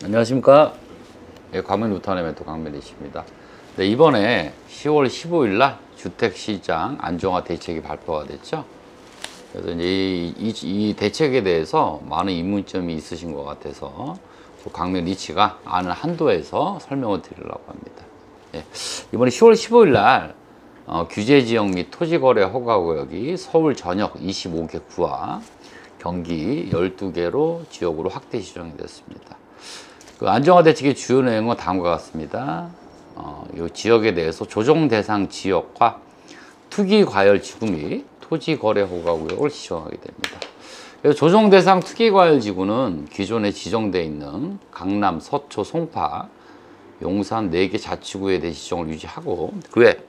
안녕하십니까. 예, 광명 루터네 멘토 강민희씨입니다. 네, 이번에 10월 15일 날 주택시장 안정화 대책이 발표가 됐죠. 그래서 이제 이 대책에 대해서 많은 의문점이 있으신 것 같아서 광명 리치가 아는 한도에서 설명을 드리려고 합니다. 예, 이번에 10월 15일 날 규제지역 및 토지거래 허가구역이 서울 전역 25개 구와 경기 12개로 지역으로 확대 지정이 됐습니다. 그 안정화 대책의 주요 내용은 다음과 같습니다. 이 지역에 대해서 조정 대상 지역과 투기 과열 지구 및 토지 거래 허가 구역을 지정하게 됩니다. 그래서 조정 대상 투기 과열 지구는 기존에 지정되어 있는 강남, 서초, 송파, 용산 4개 자치구에 대해 지정을 유지하고 그 외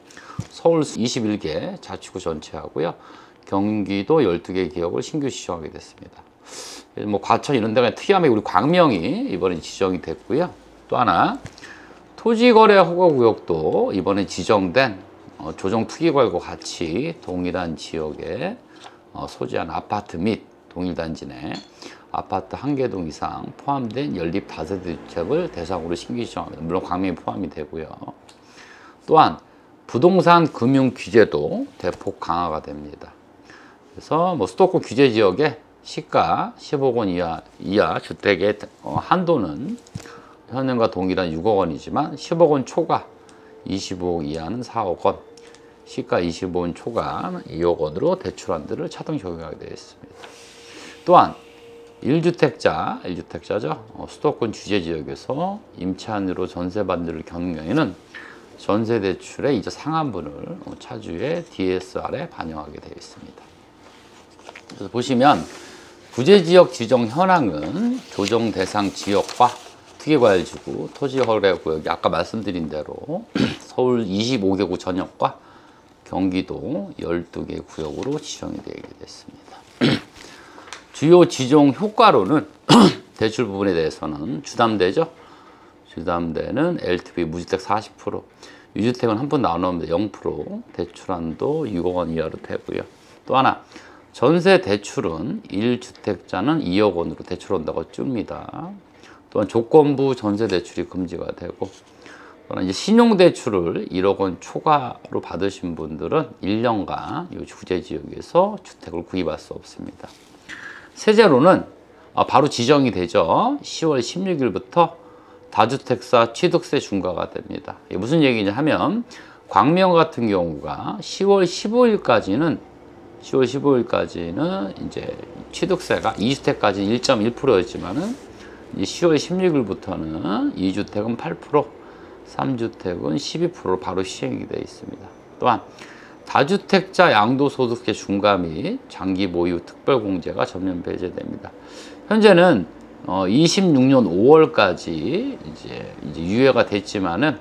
서울 21개 자치구 전체하고요. 경기도 12개 지역을 신규 지정하게 됐습니다. 뭐 과천 이런 데가 특이하게 우리 광명이 이번에 지정이 됐고요. 또 하나 토지거래 허가구역도 이번에 지정된 조정 투기과열과 같이 동일한 지역에 소재한 아파트 및 동일단지 내 아파트 1개 동 이상 포함된 연립 다세대 주택을 대상으로 신규 지정합니다. 물론 광명이 포함이 되고요. 또한 부동산 금융 규제도 대폭 강화가 됩니다. 그래서 뭐 수도권 규제 지역에 시가 10억 원 이하 주택의 한도는 현행과 동일한 6억 원이지만 10억 원 초과 25억 이하는 4억 원, 시가 25억 원 초과 2억 원으로 대출한도를 차등 적용하게 되어 있습니다. 또한 1주택자죠. 수도권 규제 지역에서 임차인으로 전세 받는 경우에는 전세 대출의 이자 상한분을 차주의 DSR에 반영하게 되어 있습니다. 그래서 보시면 구제지역 지정 현황은 조정 대상 지역과 투기과열지구, 토지거래구역이 아까 말씀드린 대로 서울 25개 구 전역과 경기도 12개 구역으로 지정이 되게 됐습니다. 주요 지정 효과로는 대출 부분에 대해서는 주담대죠. 주담대는 LTV 무주택 40%, 유주택은 한 번 나누면 0%, 대출한도 6억 원 이하로 되고요. 또 하나 전세 대출은 1주택자는 2억 원으로 대출한다고 줍니다. 또한 조건부 전세 대출이 금지가 되고, 또한 이제 신용 대출을 1억 원 초과로 받으신 분들은 1년간 이 구제 지역에서 주택을 구입할 수 없습니다. 세제로는 바로 지정이 되죠. 10월 16일부터 다주택사 취득세 중과가 됩니다. 이게 무슨 얘기냐 하면 광명 같은 경우가 10월 15일까지는 이제 취득세가 2주택까지는 1.1%였지만은 10월 16일부터는 2주택은 8%, 3주택은 12%로 바로 시행이 되어 있습니다. 또한 다주택자 양도소득세 중과 및 장기 보유 특별공제가 전면 배제됩니다. 현재는 26년 5월까지 이제 유예가 됐지만은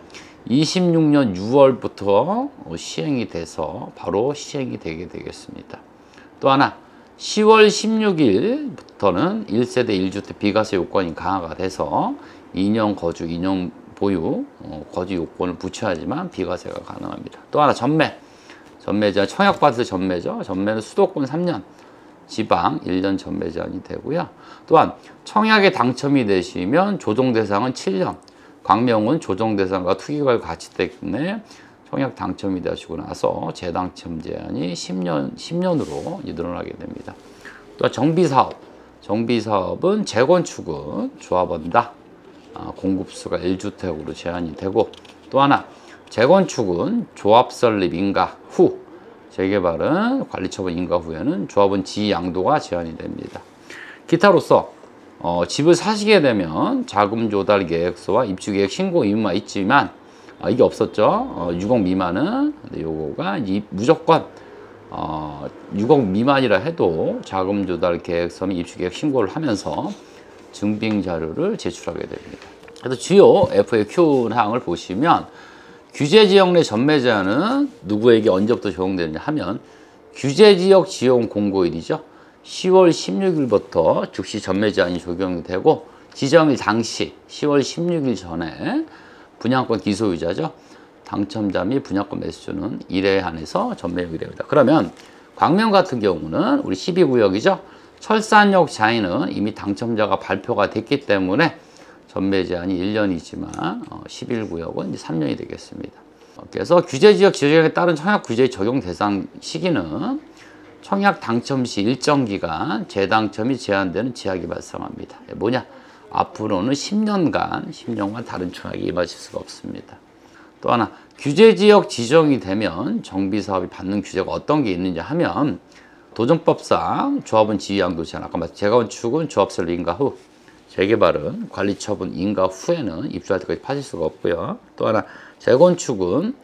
26년 6월부터 시행이 돼서 바로 시행이 되게 되겠습니다. 또 하나 10월 16일부터는 1세대 1주택 비과세 요건이 강화가 돼서 2년 거주, 2년 보유, 거주 요건을 부처하지만 비과세가 가능합니다. 또 하나 전매자 청약받을 전매죠. 전매는 수도권 3년, 지방 1년 전매 제한이 되고요. 또한 청약에 당첨이 되시면 조정 대상은 7년, 광명은 조정 대상과 투기과열 같이 때문에 청약 당첨이 되시고 나서 재당첨 제한이 10년으로 늘어나게 됩니다. 또 정비사업은 재건축은 조합원당 공급수가 1주택으로 제한이 되고, 또 하나 재건축은 조합 설립 인가 후, 재개발은 관리처분 인가 후에는 조합원 지위 양도가 제한이 됩니다. 기타로서 집을 사시게 되면 자금 조달 계획서와 입주 계획 신고 의무가 있지만 이게 없었죠. 6억 미만은 요거가 무조건 6억 미만이라 해도 자금 조달 계획서 및 입주 계획 신고를 하면서 증빙 자료를 제출하게 됩니다. 그래서 주요 FAQ 사항을 보시면 규제지역 내 전매 제한은 누구에게 언제부터 적용되느냐 하면 규제지역 지용 공고일이죠. 10월 16일부터 즉시 전매 제한이 적용이 되고, 지정일 당시 10월 16일 전에 분양권 기소유자죠. 당첨자 및 분양권 매수주는 1회에 한해서 전매용이 됩니다. 그러면 광명 같은 경우는 우리 12구역이죠. 철산역 자이는 이미 당첨자가 발표가 됐기 때문에 전매 제한이 1년이지만 11구역은 이제 3년이 되겠습니다. 그래서 규제지역 지정에 따른 청약 규제 적용 대상 시기는 청약 당첨 시 일정 기간 재당첨이 제한되는 제약이 발생합니다. 뭐냐? 앞으로는 10년간 다른 청약이 임하실 수가 없습니다. 또 하나, 규제지역 지정이 되면 정비사업이 받는 규제가 어떤 게 있느냐 하면 도정법상 조합원 지위양도 제한, 아까 말씀 재건축은 조합설로 인가 후, 재개발은 관리처분 인가 후에는 입주할 때까지 파실 수가 없고요. 또 하나, 재건축은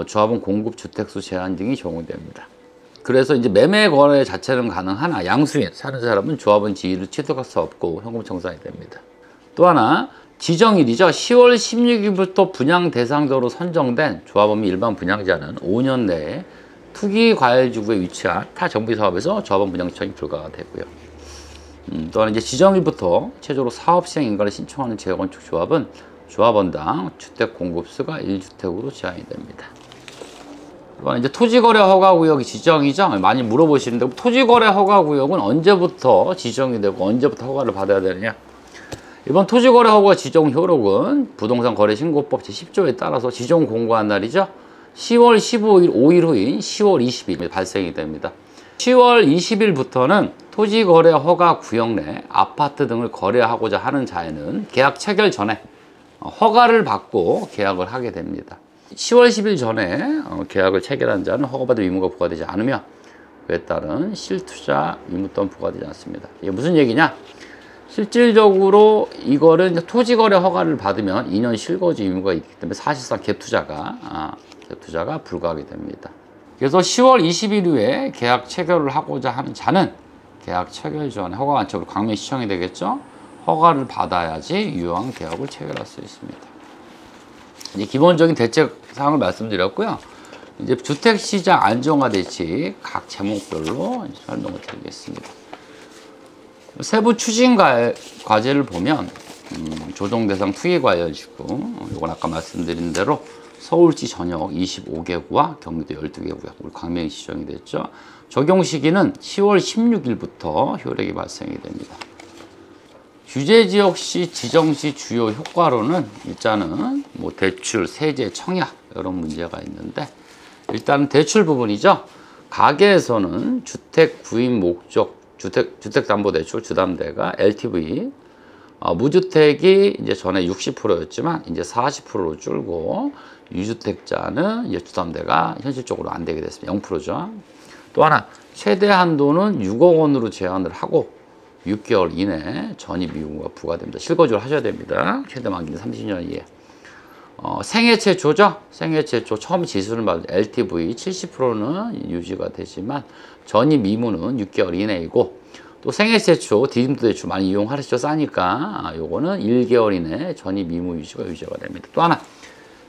조합원 공급 주택수 제한 등이 적용됩니다. 그래서 이제 매매 거래 자체는 가능하나 양수인 사는 사람은 조합원 지위를 취득할 수 없고 현금 청산이 됩니다. 또 하나, 지정일이죠. 10월 16일부터 분양 대상자로 선정된 조합원 및 일반 분양자는 5년 내에 투기과열지구에 위치한 타 정비사업에서 조합원 분양 신청이 불가가 되고요. 또한 이제 지정일부터 최초로 사업 시행 인가를 신청하는 재건축 조합은 조합원당 주택 공급수가 1주택으로 제한이 됩니다. 또한 이제 토지거래 허가구역이 지정이죠. 많이 물어보시는데 토지거래 허가구역은 언제부터 지정이 되고 언제부터 허가를 받아야 되느냐? 이번 토지거래 허가 지정 효력은 부동산 거래신고법 제10조에 따라서 지정 공고한 날이죠. 10월 15일 5일 후인 10월 20일 발생이 됩니다. 10월 20일부터는 토지거래 허가 구역 내 아파트 등을 거래하고자 하는 자에는 계약 체결 전에 허가를 받고 계약을 하게 됩니다. 10월 10일 전에 계약을 체결한 자는 허가받을 의무가 부과되지 않으며 그에 따른 실투자 의무 또한 부과되지 않습니다. 이게 무슨 얘기냐? 실질적으로 이거를 이제 토지거래 허가를 받으면 2년 실거주 의무가 있기 때문에 사실상 갭투자가 불가하게 됩니다. 그래서 10월 20일 후에 계약 체결을 하고자 하는 자는 계약 체결 전에 허가 간첩으로 강면 시청이 되겠죠. 허가를 받아야지 유효한 계약을 체결할 수 있습니다. 이제 기본적인 대책 사항을 말씀드렸고요. 이제 주택시장 안정화 대책 각 제목별로 설명을 드리겠습니다. 세부 추진 과제를 보면 조정 대상 투기과열지구, 이건 아까 말씀드린 대로 서울시 전역 25개구와 경기도 12개구역, 우리 광명이 지정이 됐죠. 적용 시기는 10월 16일부터 효력이 발생이 됩니다. 규제지역 시 지정 시 주요 효과로는 일단은 뭐 대출, 세제, 청약 이런 문제가 있는데 일단 대출 부분이죠. 가계에서는 주택 구입 목적 주택담보대출 주담대가 LTV 무주택이 이제 전에 60%였지만 이제 40%로 줄고 유주택자는 이제 주담대가 현실적으로 안 되게 됐습니다. 0%죠. 또 하나 최대 한도는 6억 원으로 제한을 하고 6개월 이내 전입 의무가 부과됩니다. 실거주를 하셔야 됩니다. 최대 만기는 30년 이에. 생애 최초죠. 생애 최초 처음 지수를 받을 LTV 70%는 유지가 되지만 전입 의무는 6개월 이내이고 또 생애 최초 디딤도 대출 많이 이용하시죠. 싸니까 요거는 1개월 이내 전입 의무 유지가 됩니다. 또 하나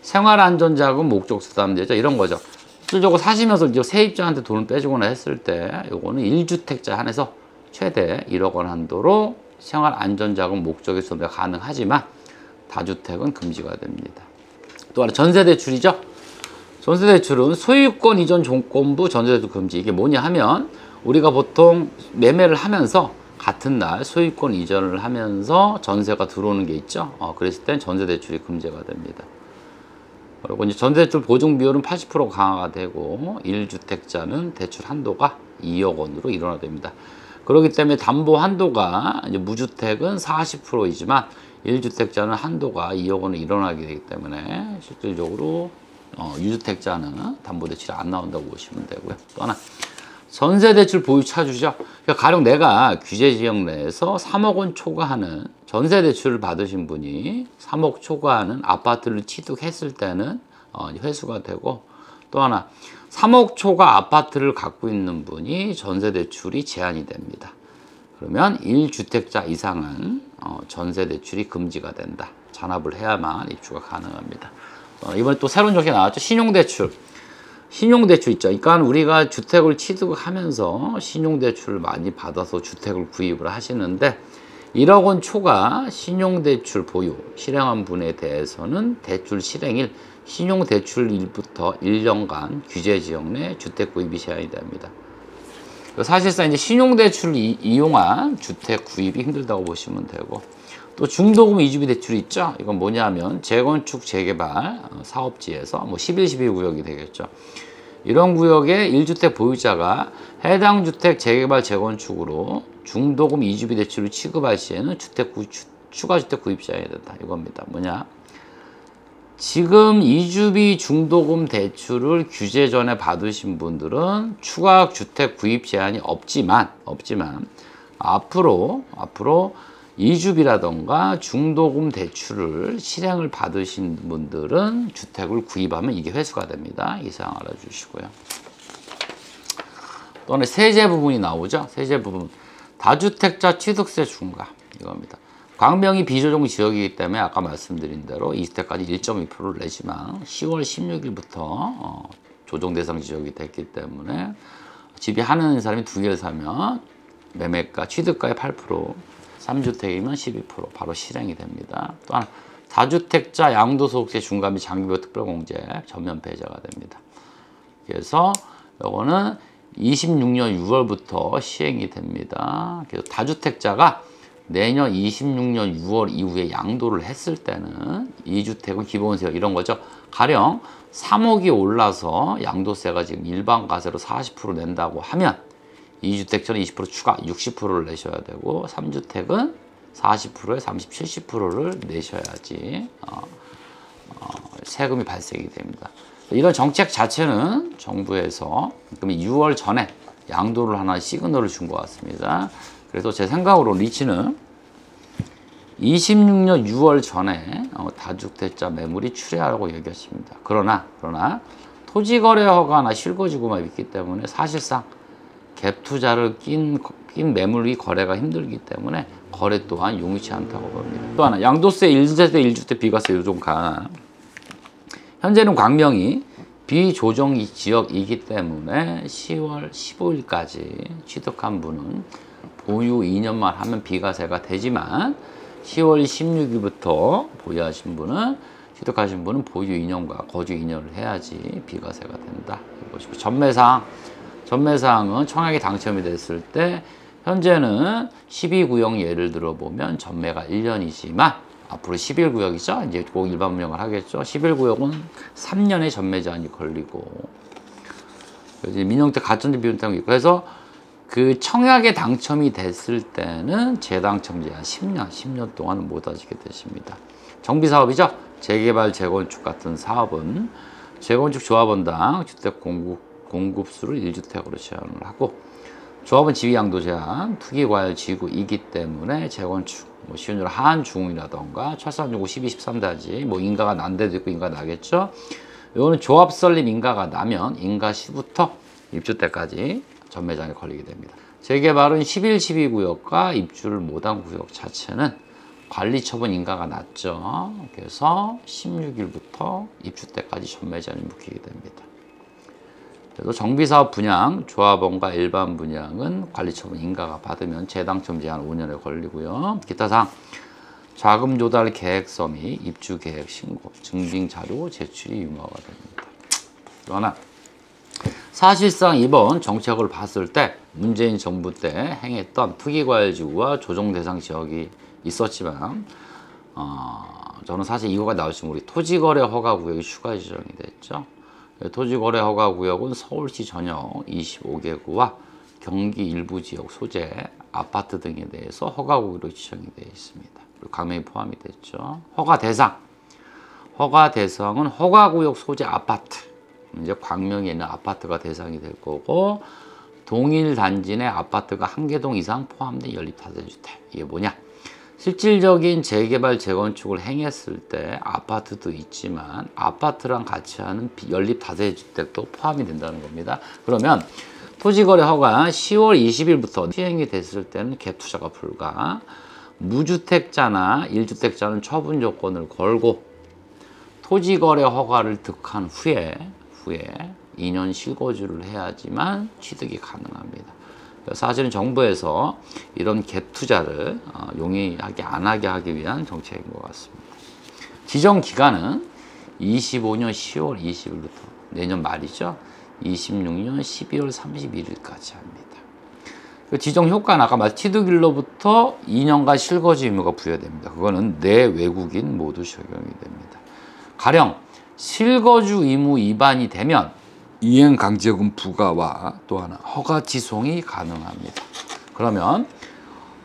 생활안전자금 목적 수담되죠. 이런 거죠. 실질적으로 사시면서 이제 세입자한테 돈을 빼주거나 했을 때 요거는 1주택자 한해서 최대 1억 원 한도로 생활안전자금 목적의 수담이 가능하지만 다주택은 금지가 됩니다. 또 하나 전세대출이죠. 전세대출은 소유권 이전 조건부 전세대출 금지. 이게 뭐냐 하면 우리가 보통 매매를 하면서 같은 날 소유권 이전을 하면서 전세가 들어오는 게 있죠. 그랬을 땐 전세대출이 금지가 됩니다. 그리고 이제 전세대출 보증 비율은 80% 강화가 되고 1주택자는 대출 한도가 2억 원으로 일원화됩니다. 그렇기 때문에 담보 한도가 이제 무주택은 40%이지만 1주택자는 한도가 2억 원을 일원하게 되기 때문에 실질적으로 유주택자는 담보대출이 안 나온다고 보시면 되고요. 또 하나 전세대출 보유 차주죠. 그러니까 가령 내가 규제지역 내에서 3억 원 초과하는 전세대출을 받으신 분이 3억 초과하는 아파트를 취득했을 때는 회수가 되고 또 하나 3억 초과 아파트를 갖고 있는 분이 전세대출이 제한이 됩니다. 그러면 1주택자 이상은 전세대출이 금지가 된다. 잔압을 해야만 입주가 가능합니다. 이번에 또 새로운 조건이 나왔죠. 신용대출. 신용대출 있죠. 그러니까 우리가 주택을 취득하면서 신용대출을 많이 받아서 주택을 구입을 하시는데 1억 원 초과 신용대출 보유 실행한 분에 대해서는 대출 실행일 신용대출일부터 1년간 규제지역 내 주택 구입이 제한이 됩니다. 사실상 이제 신용대출을 이용한 주택 구입이 힘들다고 보시면 되고 또 중도금 이주비 대출이 있죠. 이건 뭐냐면 재건축 재개발 사업지에서 뭐 11, 12구역이 되겠죠. 이런 구역의 1주택 보유자가 해당 주택 재개발 재건축으로 중도금 이주비 대출을 취급할 시에는 추가 주택 구입자여야 된다. 이겁니다. 뭐냐? 지금 이주비 중도금 대출을 규제 전에 받으신 분들은 추가 주택 구입 제한이 없지만 앞으로 이주비라던가 중도금 대출을 실행을 받으신 분들은 주택을 구입하면 이게 회수가 됩니다. 이 사항 알아주시고요. 또 하나 세제 부분이 나오죠. 세제 부분. 다주택자 취득세 중과 이겁니다. 광명이 비조정 지역이기 때문에 아까 말씀드린 대로 2주택까지 1.2%를 내지만 10월 16일부터 조정 대상 지역이 됐기 때문에 집이 하는 사람이 2개를 사면 매매가 취득가의 8%, 3주택이면 12% 바로 실행이 됩니다. 또 하나 4주택자 양도소득세 중과 및 장기별 특별공제 전면 폐지가 됩니다. 그래서 이거는 26년 6월부터 시행이 됩니다. 그래서 다주택자가 내년 26년 6월 이후에 양도를 했을 때는 2주택은 기본세 이런 거죠. 가령 3억이 올라서 양도세가 지금 일반 과세로 40% 낸다고 하면 2주택자는 20% 추가 60%를 내셔야 되고 3주택은 40%에 30, 70%를 내셔야지 세금이 발생이 됩니다. 이런 정책 자체는 정부에서 그럼 6월 전에 양도를 하나 시그널을 준 것 같습니다. 그래서 제 생각으로 리치는 26년 6월 전에 다주택자 매물이 출회하라고 얘기했습니다. 그러나 토지거래 허가나 실거주금이 있기 때문에 사실상 갭 투자를 낀 매물이 거래가 힘들기 때문에 거래 또한 용이치 않다고 봅니다. 또 하나 양도세 1세대 1주택 비과세 요정 강화. 현재는 광명이 비조정 지역이기 때문에 10월 15일까지 취득한 분은 보유 2년만 하면 비과세가 되지만 10월 16일부터 보유하신 분은 취득하신 분은 보유 2년과 거주 2년을 해야지 비과세가 된다. 이것이고 전매사항은 청약이 당첨이 됐을 때 현재는 12구역 예를 들어보면 전매가 1년이지만 앞으로 11구역이죠. 이제 꼭 일반 분양을 하겠죠. 11구역은 3년의 전매 제한이 걸리고 민영택 가천대 비용 때문에 그래서 그 청약에 당첨이 됐을 때는 재당첨 제한 10년 동안 못 하시게 되십니다. 정비사업이죠. 재개발, 재건축 같은 사업은 재건축 조합원당 주택 공급수를 1주택으로 제한을 하고 조합원 지위양도 제한, 투기과열 지구이기 때문에 재건축, 뭐 쉬운 예로 하안중이라던가 철산중구 12, 13대지 뭐 인가가 난 데도 있고 인가 나겠죠. 이거는 조합 설립 인가가 나면 인가 시부터 입주 때까지 전매장에 걸리게 됩니다. 재개발은 11, 12구역과 입주를 못한 구역 자체는 관리처분 인가가 났죠. 그래서 16일부터 입주 때까지 전매장이 묶이게 됩니다. 그래서 정비사업 분양, 조합원과 일반 분양은 관리처분 인가가 받으면 재당첨 제한 5년에 걸리고요. 기타 사항 자금 조달 계획서 및 입주 계획 신고, 증빙 자료 제출이 유무화가 됩니다. 또 하나 사실상 이번 정책을 봤을 때 문재인 정부 때 행했던 투기과열지구와 조정 대상 지역이 있었지만 저는 사실 이거가 나올지 모르겠어요. 토지거래 허가구역이 추가 지정이 됐죠. 토지거래 허가구역은 서울시 전역 25개구와 경기 일부 지역 소재 아파트 등에 대해서 허가구역으로 지정이 되어 있습니다. 그리고 강명이 포함이 됐죠. 허가 대상은 허가구역 소재 아파트, 이제 광명에 있는 아파트가 대상이 될 거고 동일 단지 내 아파트가 1개 이상 포함된 연립다세주택. 이게 뭐냐? 실질적인 재개발, 재건축을 행했을 때 아파트도 있지만 아파트랑 같이 하는 연립다세주택도 포함이 된다는 겁니다. 그러면 토지거래 허가 10월 20일부터 시행이 됐을 때는 갭투자가 불가, 무주택자나 1주택자는 처분 조건을 걸고 토지거래 허가를 득한 후에 2년 실거주를 해야지만 취득이 가능합니다. 사실은 정부에서 이런 갭 투자를 용이하게 안 하게 하기 위한 정책인 것 같습니다. 지정 기간은 25년 10월 20일부터 내년 말이죠. 26년 12월 31일까지 합니다. 그 지정 효과는 아까 말한 취득일로부터 2년간 실거주 의무가 부여됩니다. 그거는 내 외국인 모두 적용이 됩니다. 가령 실거주 의무 위반이 되면 이행강제금 부과와 또 하나 허가 지송이 가능합니다. 그러면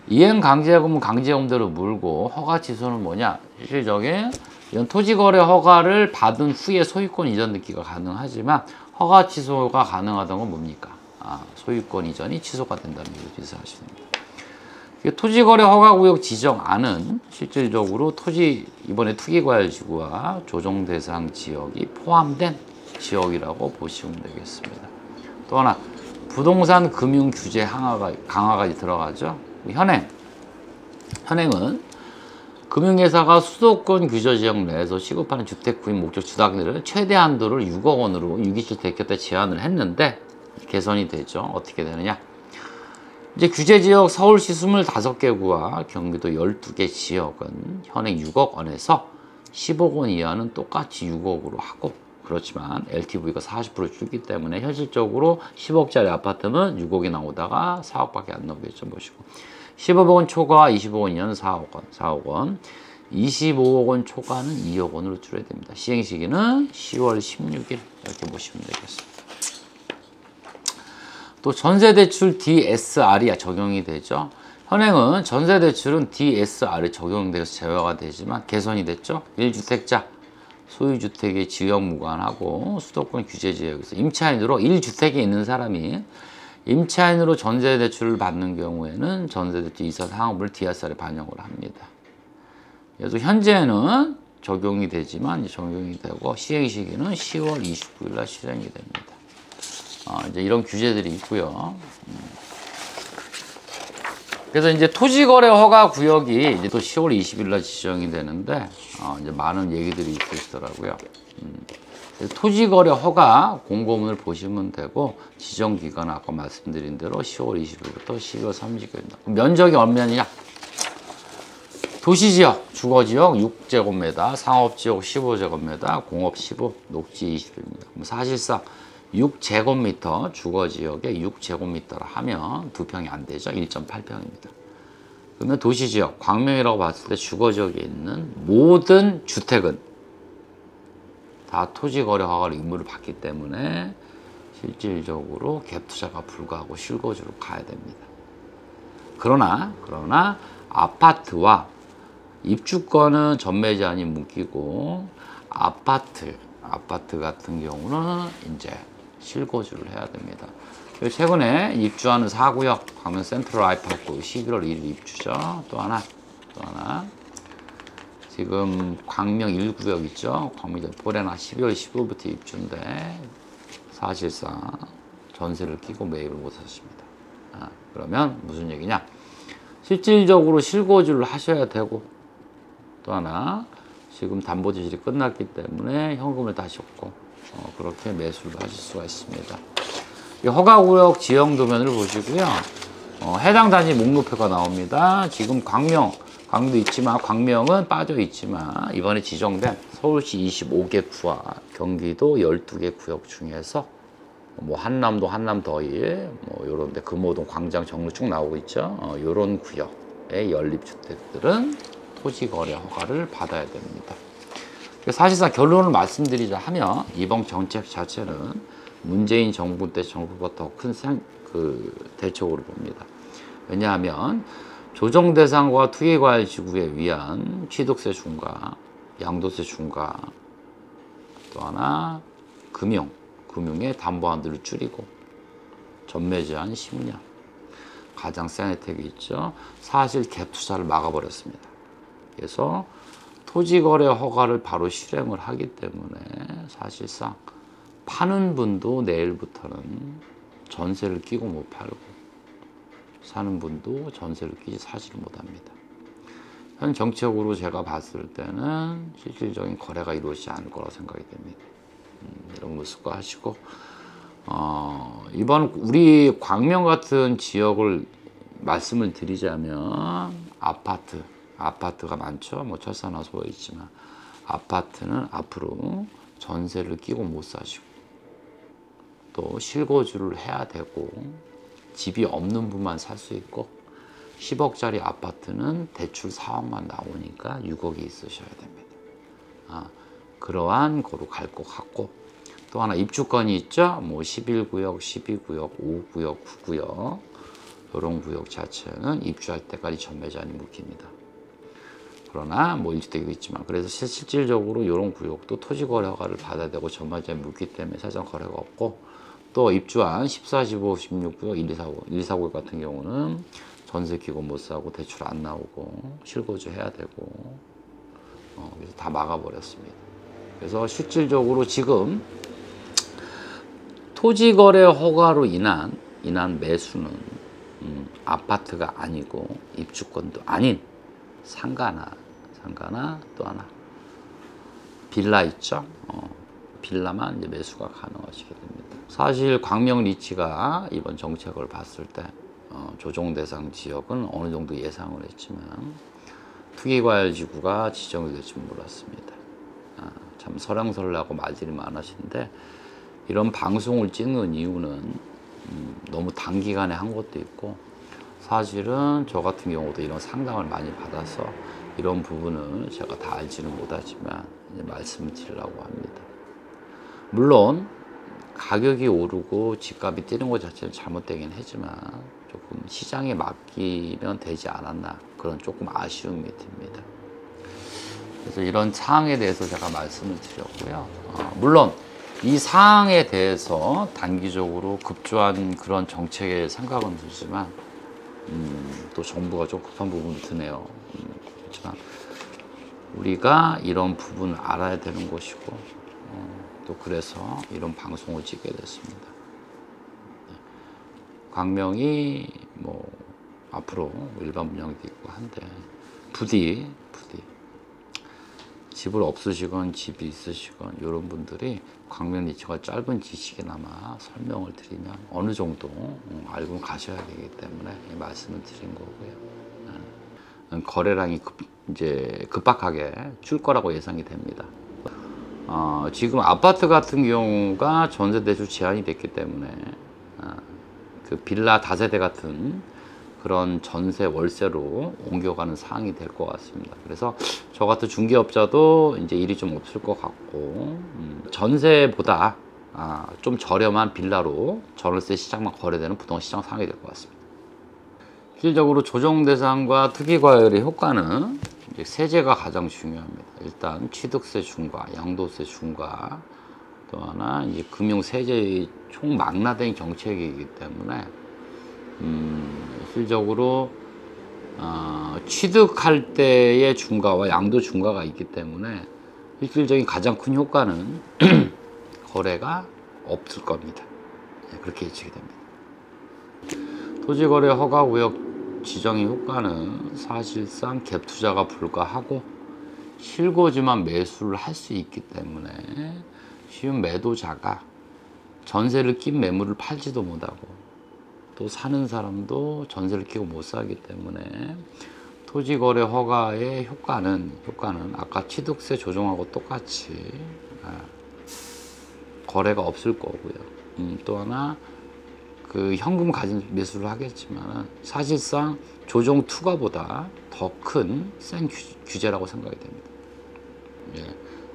이행강제금은 강제금대로 물고 허가 지송은 뭐냐? 실질적인 이런 토지거래 허가를 받은 후에 소유권 이전 등기가 가능하지만 허가 취소가 가능하다는 건 뭡니까? 소유권 이전이 취소가 된다는 얘기를 이해하시면 됩니다. 토지거래 허가구역 지정안은 실질적으로 이번에 투기과열지구와 조정대상 지역이 포함된 지역이라고 보시면 되겠습니다. 또 하나 부동산 금융 규제 강화가 들어가죠. 현행은 금융회사가 수도권 규제 지역 내에서 시급하는 주택 구입 목적 주당들을 최대 한도를 6억 원으로 627 대교 때 제한을 했는데 개선이 되죠. 어떻게 되느냐? 이제 규제 지역 서울시 25개구와 경기도 12개 지역은 현행 6억 원에서 10억 원 이하는 똑같이 6억으로 하고, 그렇지만 LTV가 40% 줄기 때문에 현실적으로 10억짜리 아파트는 6억이 나오다가 4억밖에 안 나오겠죠. 보시고 15억 원 초과 25억 원 이하는 4억 원, 25억 원 초과는 2억 원으로 줄여야 됩니다. 시행 시기는 10월 16일 이렇게 보시면 되겠습니다. 또 전세대출 DSR이 적용이 되죠. 현행은 전세대출은 DSR이 적용돼서 제외가 되지만 개선이 됐죠. 1주택자 소유주택의 지역 무관하고 수도권 규제 지역에서 임차인으로 1주택에 있는 사람이 임차인으로 전세대출을 받는 경우에는 전세대출 이사 상업을 DSR에 반영을 합니다. 그래서 현재는 적용이 되지만 적용이 되고 시행 시기는 10월 29일 날 실행이 됩니다. 이제 이런 규제들이 있고요. 그래서 이제 토지거래 허가 구역이 이제 또 10월 20일 날 지정이 되는데 이제 많은 얘기들이 있으시더라고요. 토지거래 허가 공고문을 보시면 되고 지정 기간은 아까 말씀드린 대로 10월 20일부터 12월 30일입니다. 면적이 얼마냐? 도시지역, 주거지역 6제곱미터, 상업지역 15제곱미터, 공업 15, 녹지 20입니다. 그럼 사실상 6제곱미터 주거지역에 6제곱미터라 하면 2평이 안 되죠. 1.8평입니다. 그러면 도시지역, 광명이라고 봤을 때 주거지역에 있는 모든 주택은 다 토지거래 허가를 의무를 받기 때문에 실질적으로 갭투자가 불가하고 실거주로 가야 됩니다. 그러나 아파트와 입주권은 전매 제한이 묶이고 아파트 같은 경우는 이제 실거주를 해야 됩니다. 최근에 입주하는 4구역 광명 센트럴 아이파크 11월 1일 입주죠. 또 하나 지금 광명 1구역 있죠. 광명 보레나 12월 15일부터 입주인데 사실상 전세를 끼고 매입을 못 하십니다. 그러면 무슨 얘기냐? 실질적으로 실거주를 하셔야 되고, 또 하나 지금 담보지질이 끝났기 때문에 현금을 다시 얻고 그렇게 매수를 하실 수가 있습니다. 이 허가구역 지형도면을 보시고요. 해당 단지 목록표가 나옵니다. 지금 광도 있지만 광명은 빠져 있지만 이번에 지정된 서울시 25개 구와 경기도 12개 구역 중에서 뭐 한남도 한남더일 요런데 금호동 광장 정로 쭉 나오고 있죠. 요런 구역의 연립주택들은 토지거래 허가를 받아야 됩니다. 사실상 결론을 말씀드리자 하면 이번 정책 자체는 문재인 정부 때 정부가 더 큰 대책으로 봅니다. 왜냐하면 조정 대상과 투기과열 지구에 위한 취득세 중과, 양도세 중과, 또 하나 금융의 담보한도를 줄이고 전매 제한 10년, 가장 센 혜택이 있죠. 사실 갭 투자를 막아버렸습니다. 그래서 토지거래 허가를 바로 실행을 하기 때문에 사실상 파는 분도 내일부터는 전세를 끼고 못 팔고 사는 분도 전세를 끼지 사지를 못합니다. 현 정책으로 제가 봤을 때는 실질적인 거래가 이루어지지 않을 거라고 생각이 됩니다. 이런 거 습관하시고 이번 우리 광명 같은 지역을 말씀을 드리자면 아파트가 많죠. 뭐 철사나 소여 있지만 아파트는 앞으로 전세를 끼고 못 사시고 또 실거주를 해야 되고 집이 없는 분만 살 수 있고 10억짜리 아파트는 대출 4억만 나오니까 6억이 있으셔야 됩니다. 그러한 거로 갈 것 같고 또 하나 입주권이 있죠. 뭐 11구역, 12구역, 5구역, 9구역 이런 구역 자체는 입주할 때까지 전매제한이 묶입니다. 그러나 뭐 1주택이 있지만 그래서 실질적으로 이런 구역도 토지거래 허가를 받아야 되고 전매제한이 묶기 때문에 사전 거래가 없고 또 입주한 14, 15, 16구역, 1, 2, 4구역, 1, 2, 4구역 같은 경우는 전세 기고 못 사고 대출 안 나오고 실거주 해야 되고 그래서 다 막아버렸습니다. 그래서 실질적으로 지금 토지거래 허가로 인한 매수는 아파트가 아니고 입주권도 아닌 상가나 또 하나 빌라 있죠. 빌라만 이제 매수가 가능하시게 됩니다. 사실 광명 리치가 이번 정책을 봤을 때 조정 대상 지역은 어느 정도 예상을 했지만 투기과열지구가 지정이 될 줄 몰랐습니다. 참 설왕설래하고 말들이 많으신데 이런 방송을 찍는 이유는 너무 단기간에 한 것도 있고 사실은 저 같은 경우도 이런 상담을 많이 받아서 이런 부분을 제가 다 알지는 못하지만 이제 말씀을 드리려고 합니다. 물론 가격이 오르고 집값이 뛰는 것 자체는 잘못되긴 하지만 조금 시장에 맡기면 되지 않았나 그런 조금 아쉬움이 듭니다. 그래서 이런 사항에 대해서 제가 말씀을 드렸고요. 물론 이 사항에 대해서 단기적으로 급조한 그런 정책의 생각은 들지만 또 정부가 좀 급한 부분이 드네요. 그렇지만 우리가 이런 부분을 알아야 되는 것이고 또 그래서 이런 방송을 찍게 됐습니다. 광명이 뭐 앞으로 일반 분양도 있고 한데 부디 집을 없으시건 집이 있으시건 이런 분들이 광명 리치가 짧은 지식이나마 설명을 드리면 어느 정도 알고 가셔야 되기 때문에 말씀을 드린 거고요. 거래량이 이제 급박하게 줄 거라고 예상이 됩니다. 지금 아파트 같은 경우가 전세 대출 제한이 됐기 때문에 그 빌라 다세대 같은 그런 전세 월세로 옮겨가는 상황이 될 것 같습니다. 그래서 저 같은 중개업자도 이제 일이 좀 없을 것 같고 전세보다 좀 저렴한 빌라로 전월세 시장만 거래되는 부동산 시장 상황이 될 것 같습니다. 실질적으로 조정 대상과 투기 과열의 효과는 이제 세제가 가장 중요합니다. 일단 취득세 중과, 양도세 중과, 또 하나 이제 금융 세제의 총 망라된 정책이기 때문에 실질적으로 취득할 때의 중과와 양도 중과가 있기 때문에 실질적인 가장 큰 효과는 거래가 없을 겁니다. 그렇게 예측이 됩니다. 토지거래 허가구역 지정의 효과는 사실상 갭 투자가 불가하고 실거주만 매수를 할 수 있기 때문에 쉬운 매도자가 전세를 낀 매물을 팔지도 못하고 또 사는 사람도 전세를 끼고 못 사기 때문에 토지거래 허가의 효과는 아까 취득세 조정하고 똑같이 거래가 없을 거고요. 또 하나 그 현금 가진 매수를 하겠지만 사실상 조정 투과보다 더 큰 센 규제라고 생각이 됩니다.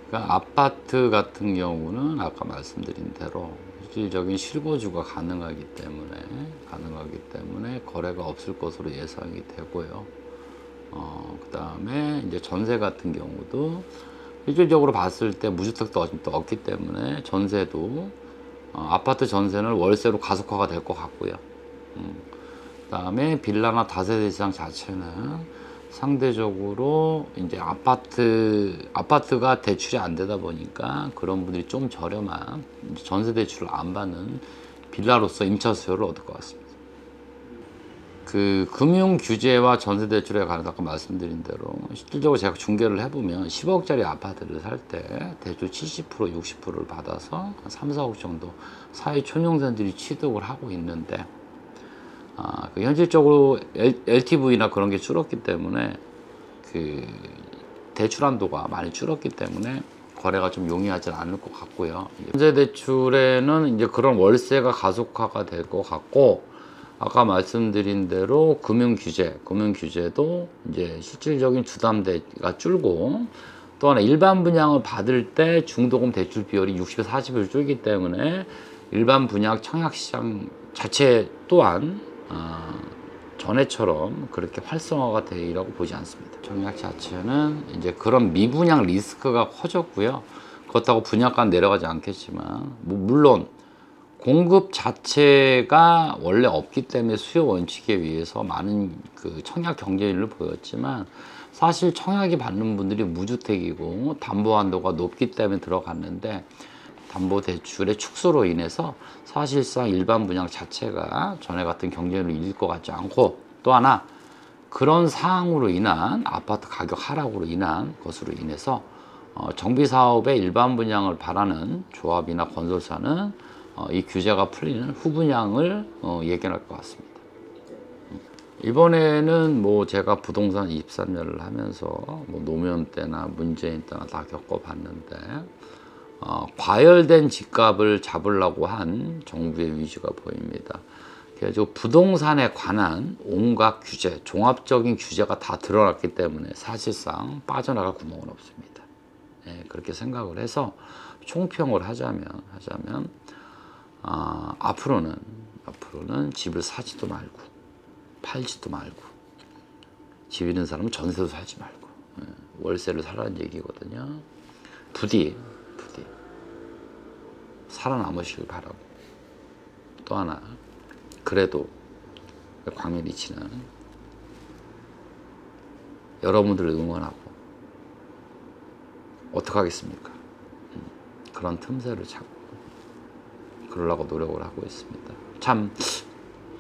그러니까 아파트 같은 경우는 아까 말씀드린 대로 실질적인 실거주가 가능하기 때문에 거래가 없을 것으로 예상이 되고요. 그 다음에 이제 전세 같은 경우도 실질적으로 봤을 때 무주택도 없기 때문에 전세도 아파트 전세는 월세로 가속화가 될 것 같고요. 그 다음에 빌라나 다세대 시장 자체는 상대적으로 이제 아파트가 대출이 안 되다 보니까 그런 분들이 좀 저렴한 전세 대출을 안 받는 빌라로서 임차 수요를 얻을 것 같습니다. 그 금융 규제와 전세 대출에 관해서 아까 말씀드린 대로 실질적으로 제가 중개를 해보면 10억짜리 아파트를 살 때 대출 70%, 60%를 받아서 한 3, 4억 정도 사회 초년생들이 취득을 하고 있는데 그 현실적으로 LTV나 그런 게 줄었기 때문에 그 대출 한도가 많이 줄었기 때문에 거래가 좀 용이하지 않을 것 같고요. 전세 대출에는 이제 그런 월세가 가속화가 될 것 같고 아까 말씀드린 대로 금융규제도 이제 실질적인 주담대가 줄고, 또 하나 일반 분양을 받을 때 중도금 대출 비율이 60에 40을 줄기 때문에 일반 분양 청약시장 자체 또한 전에처럼 그렇게 활성화가 되리라고 보지 않습니다. 청약 자체는 이제 그런 미분양 리스크가 커졌고요. 그렇다고 분양가 내려가지 않겠지만, 물론 공급 자체가 원래 없기 때문에 수요 원칙에 의해서 많은 그 청약 경쟁률을 보였지만, 사실 청약이 받는 분들이 무주택이고 담보 한도가 높기 때문에 들어갔는데, 담보대출의 축소로 인해서 사실상 일반 분양 자체가 전에 같은 경쟁률을 이길 것 같지 않고, 또 하나 그런 사항으로 인한 아파트 가격 하락으로 인한 것으로 인해서 정비사업의 일반 분양을 바라는 조합이나 건설사는 이 규제가 풀리는 후분양을 예견할 것 같습니다. 이번에는 뭐 제가 부동산 23년을 하면서 뭐 노무현 때나 문재인 때나 다 겪어봤는데, 과열된 집값을 잡으려고 한 정부의 의지가 보입니다. 그래서 부동산에 관한 온갖 규제, 종합적인 규제가 다 드러났기 때문에 사실상 빠져나갈 구멍은 없습니다. 예, 그렇게 생각을 해서 총평을 하자면 앞으로는 집을 사지도 말고 팔지도 말고, 집 있는 사람은 전세도 살지 말고 월세를 사라는 얘기거든요. 부디 살아남으시길 바라고, 또 하나 그래도 광명리치는 여러분들을 응원하고 어떡하겠습니까? 그런 틈새를 찾고 그러려고 노력을 하고 있습니다. 참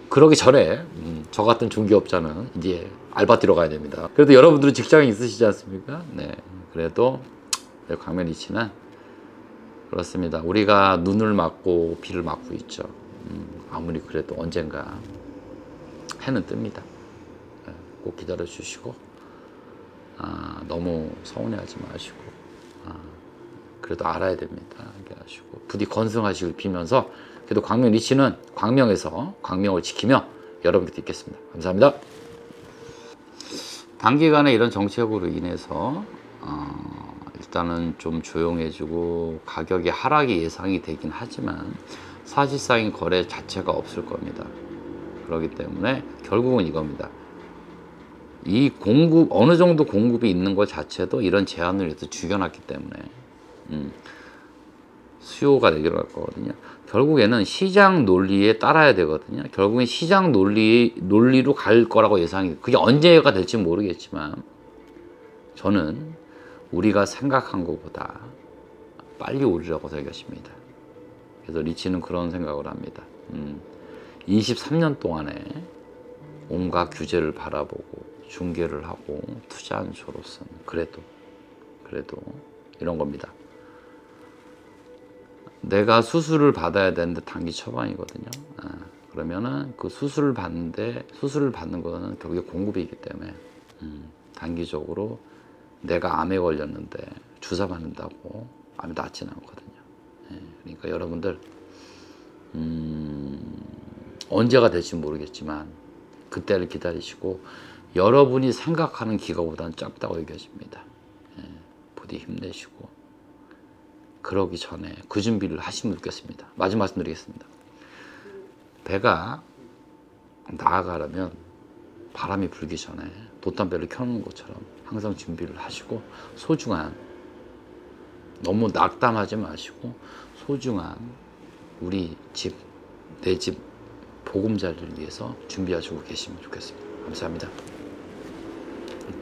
그러기 전에 저 같은 중개업자는 이제 알바 뛰러 가야 됩니다. 그래도 여러분들은 직장이 있으시지 않습니까? 네, 그래도 광명리치는 그렇습니다. 우리가 눈을 맞고 비를 맞고 있죠. 아무리 그래도 언젠가 해는 뜹니다. 꼭 기다려 주시고, 너무 서운해하지 마시고, 그래도 알아야 됩니다. 하시고 부디 건승하시길 비면서, 그래도 광명리치는 광명에서 광명을 지키며 여러분 곁에 있겠습니다. 감사합니다. 단기간에 이런 정책으로 인해서 일단은 좀 조용해지고 가격의 하락이 예상이 되긴 하지만 사실상의 거래 자체가 없을 겁니다. 그렇기 때문에 결국은 이겁니다. 이 공급, 어느 정도 공급이 있는 것 자체도 이런 제한을 해서 죽여놨기 때문에 수요가 내려갈 거거든요. 결국에는 시장 논리에 따라야 되거든요. 결국엔 시장 논리로 갈 거라고 예상이, 그게 언제가 될지 모르겠지만 저는 우리가 생각한 것보다 빨리 오리라고 생각하십니다. 그래서 리치는 그런 생각을 합니다. 23년 동안에 온갖 규제를 바라보고 중개를 하고 투자한 저로서는 그래도 이런 겁니다. 내가 수술을 받아야 되는데 단기 처방이거든요. 그러면은 그 수술을 받는 거는 결국에 공급이기 때문에 단기적으로 내가 암에 걸렸는데 주사 맞는다고 암이 낫지는 않거든요. 그러니까 여러분들 언제가 될지 모르겠지만 그때를 기다리시고, 여러분이 생각하는 기간보다는 짧다고 여겨집니다. 부디 힘내시고 그러기 전에 그 준비를 하시면 좋겠습니다. 마지막 말씀드리겠습니다. 배가 나아가려면 바람이 불기 전에 돛담배를 켜놓는 것처럼 항상 준비를 하시고, 소중한, 너무 낙담하지 마시고 소중한 우리 집, 내 집 보금자리를 위해서 준비하시고 계시면 좋겠습니다. 감사합니다.